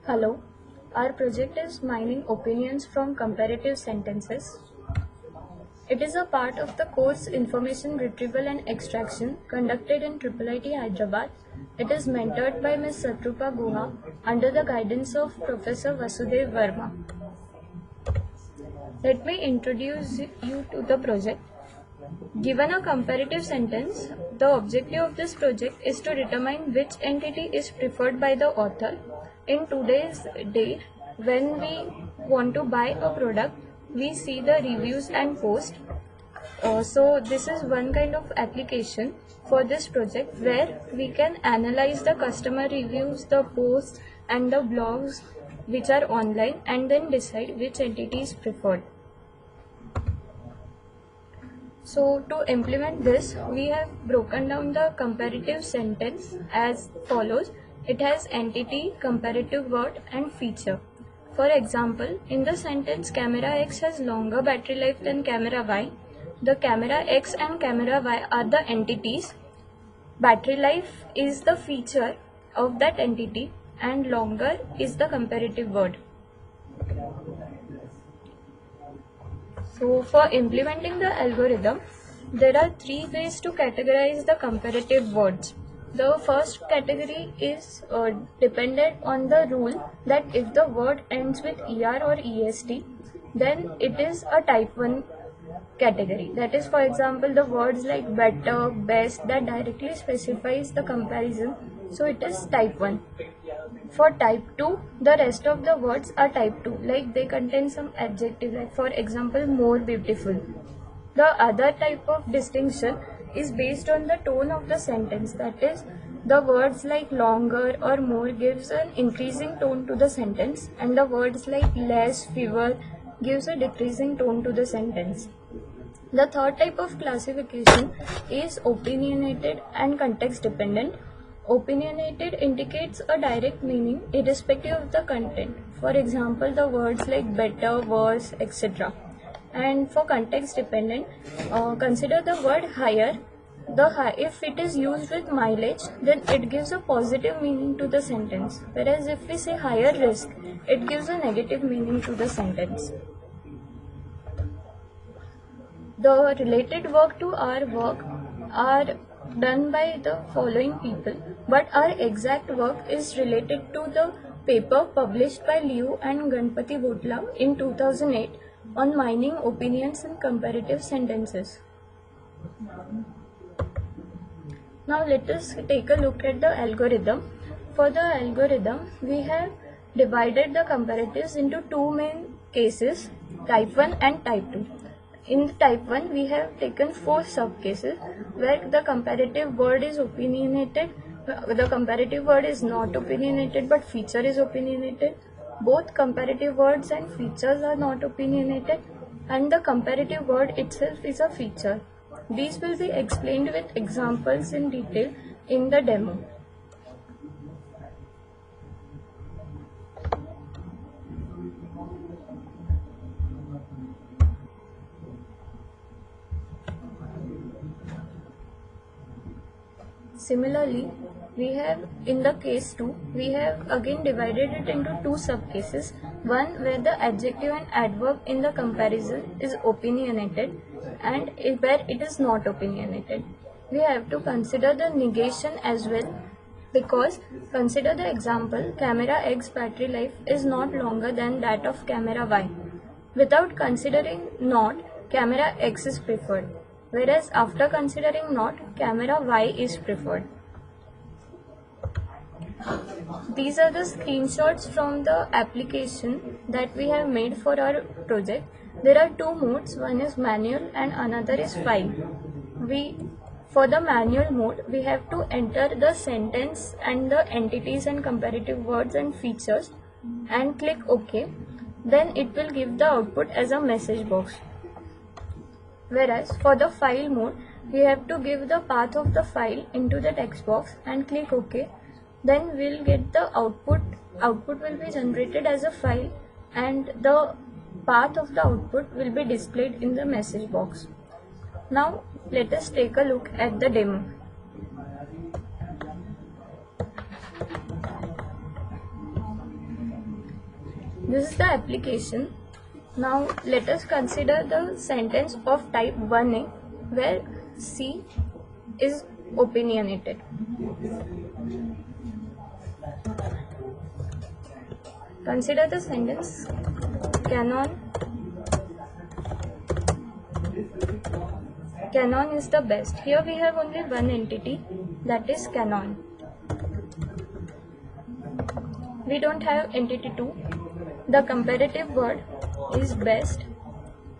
Hello, our project is mining opinions from comparative sentences. It is a part of the course Information Retrieval and Extraction conducted in IIIT Hyderabad. It is mentored by Ms. Satrupa Guha under the guidance of Professor Vasudev Verma. Let me introduce you to the project. Given a comparative sentence, the objective of this project is to determine which entity is preferred by the author. In today's day, when we want to buy a product, we see the reviews and posts. So this is one kind of application for this project where we can analyze the customer reviews, the posts and the blogs which are online and then decide which entity is preferred. So to implement this, we have broken down the comparative sentence as follows. It has entity, comparative word and feature. For example, in the sentence camera X has longer battery life than camera Y, the camera X and camera Y are the entities. Battery life is the feature of that entity and longer is the comparative word. So for implementing the algorithm, there are three ways to categorize the comparative words. The first category is dependent on the rule that if the word ends with ER or EST, then it is a type 1 category. That is, for example, the words like better, best that directly specifies the comparison. So it is type 1. For type 2, the rest of the words are type 2, like they contain some adjective, like for example, more beautiful. The other type of distinction is based on the tone of the sentence, that is, the words like longer or more gives an increasing tone to the sentence, and the words like less, fewer gives a decreasing tone to the sentence. The third type of classification is opinionated and context dependent. Opinionated indicates a direct meaning irrespective of the content. For example, the words like better, worse, etc. And for context dependent, consider the word higher. If it is used with mileage, then it gives a positive meaning to the sentence. Whereas if we say higher risk, it gives a negative meaning to the sentence. The related work to our work are done by the following people, but our exact work is related to the paper published by Liu and Ganpati Bhotla in 2008 on mining opinions in comparative sentences. Now let us take a look at the algorithm. For the algorithm, we have divided the comparatives into two main cases, type 1 and type 2. In the type 1, we have taken 4 sub-cases where the comparative word is opinionated, the comparative word is not opinionated but feature is opinionated, both comparative words and features are not opinionated, and the comparative word itself is a feature. These will be explained with examples in detail in the demo. Similarly, we have in the case 2, we have again divided it into 2 sub-cases. One where the adjective and adverb in the comparison is opinionated and where it is not opinionated. We have to consider the negation as well, because consider the example camera X battery life is not longer than that of camera Y. Without considering not, camera X is preferred, whereas after considering not, camera Y is preferred. These are the screenshots from the application that we have made for our project. There are two modes, one is manual and another is file. For the manual mode, we have to enter the sentence and the entities and comparative words and features and click OK. Then it will give the output as a message box. Whereas for the file mode, we have to give the path of the file into the text box and click OK. Then we'll get the output. Output will be generated as a file and the path of the output will be displayed in the message box. Now let us take a look at the demo. This is the application. Now let us consider the sentence of type 1a where C is opinionated. Consider the sentence Canon is the best. Here we have only one entity, that is Canon. We don't have entity 2. The comparative word is best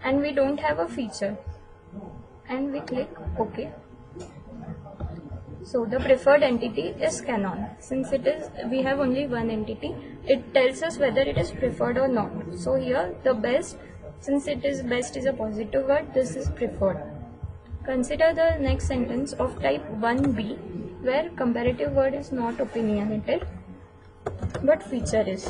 and we don't have a feature. And we click OK. So the preferred entity is Canon. Since we have only one entity, it tells us whether it is preferred or not. So here the best, since best is a positive word, this is preferred. Consider the next sentence of type 1b where comparative word is not opinionated but feature is.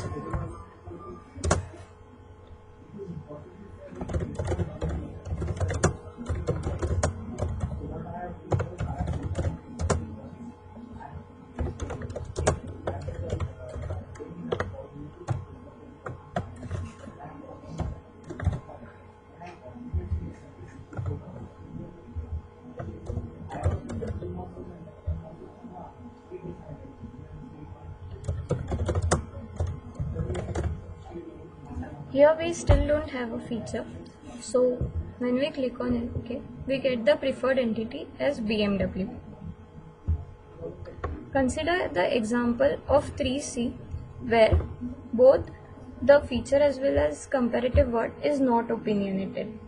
Here we still don't have a feature, so when we click on it, okay, we get the preferred entity as BMW. Consider the example of 3C where both the feature as well as comparative word is not opinionated.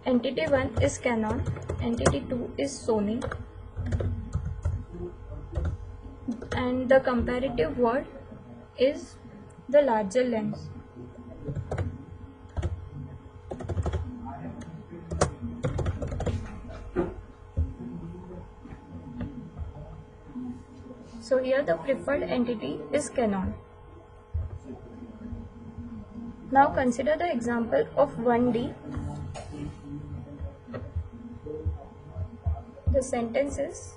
Entity 1 is Canon, entity 2 is Sony, and the comparative word is the larger lens. So here the preferred entity is Canon. Now consider the example of 1D. The sentence is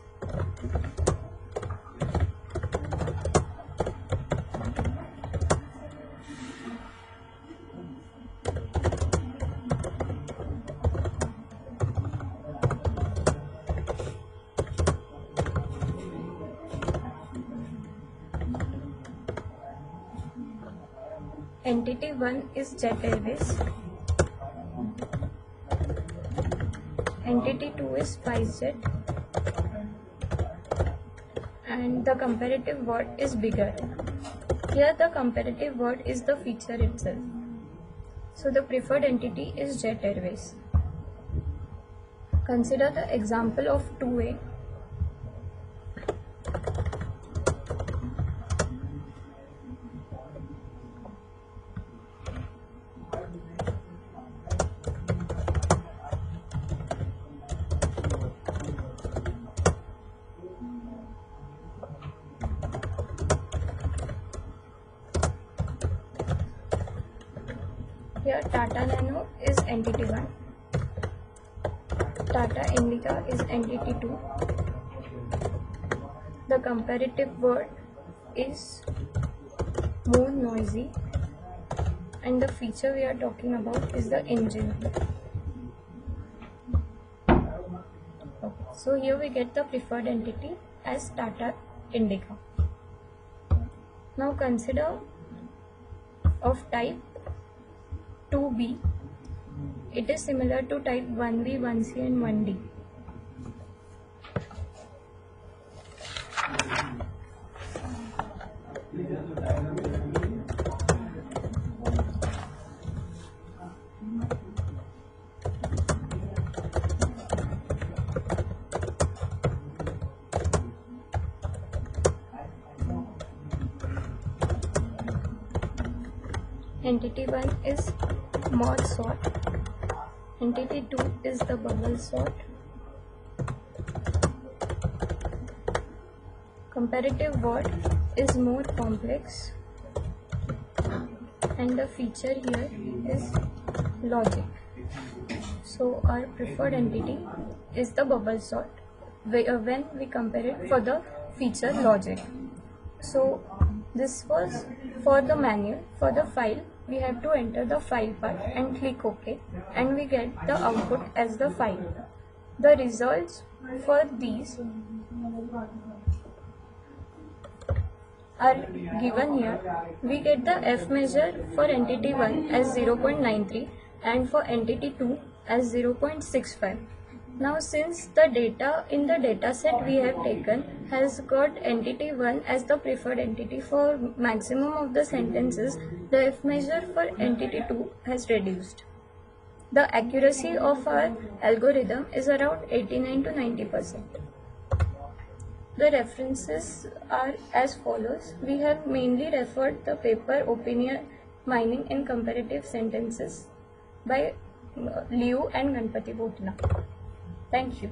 entity 1 is Jet Airways, entity 2 is SpiceJet, and the comparative word is bigger. Here the comparative word is the feature itself. So the preferred entity is Jet Airways. Consider the example of 2A. Here Tata Nano is entity 1, Tata Indica is entity 2, the comparative word is more noisy, and the feature we are talking about is the engine. Okay. So here we get the preferred entity as Tata Indica. Now consider of type 2B. It is similar to type 1B, 1C and 1D. Entity 1 is mod sort, entity 2 is the bubble sort, comparative word is more complex, and the feature here is logic. So our preferred entity is the bubble sort when we compare it for the feature logic. So this was for the manual. For the file, we have to enter the file part and click OK, and we get the output as the file. The results for these are given here. We get the F measure for entity 1 as 0.93 and for entity 2 as 0.65. Now since the data in the dataset we have taken has got entity 1 as the preferred entity for maximum of the sentences, the F measure for entity 2 has reduced. The accuracy of our algorithm is around 89 to 90%. The references are as follows. We have mainly referred the paper Opinion Mining in Comparative Sentences by Liu and Ganpati Bhotla. Thank you.